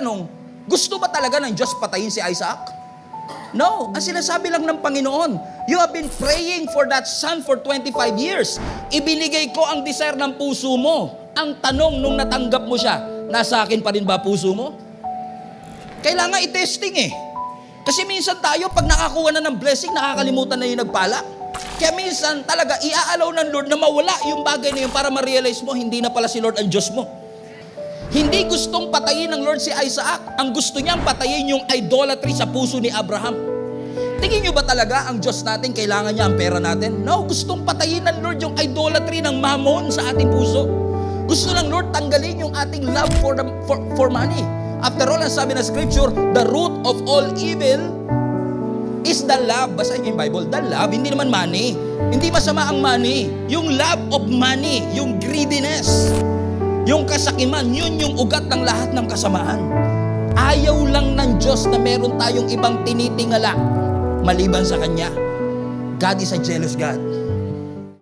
Tanong, gusto ba talaga ng Diyos patayin si Isaac? No. Ang sinasabi lang ng Panginoon, you have been praying for that son for 25 years. Ibinigay ko ang desire ng puso mo. Ang tanong nung natanggap mo siya, nasa akin pa rin ba puso mo? Kailangan i-testing eh. Kasi minsan tayo, pag nakakuha na ng blessing, nakakalimutan na yung nagpala. Kaya minsan talaga, iaalaw ng Lord na mawala yung bagay na yun para ma-realize mo, hindi na pala si Lord ang Diyos mo. Hindi gustong patayin ng Lord si Isaac. Ang gusto niyang patayin yung idolatry sa puso ni Abraham. Tingin niyo ba talaga ang Diyos natin, kailangan niya ang pera natin? No, gustong patayin ng Lord yung idolatry ng mammon sa ating puso. Gusto ng Lord tanggalin yung ating love for money. After all, ang sabi ng Scripture, the root of all evil is the love. Basahin niyo yung Bible, the love, hindi naman money. Hindi masama ang money. Yung love of money, yung greediness, yung kasakiman, yun yung ugat ng lahat ng kasamaan. Ayaw lang ng Diyos na meron tayong ibang tinitingala maliban sa Kanya. God is a jealous God.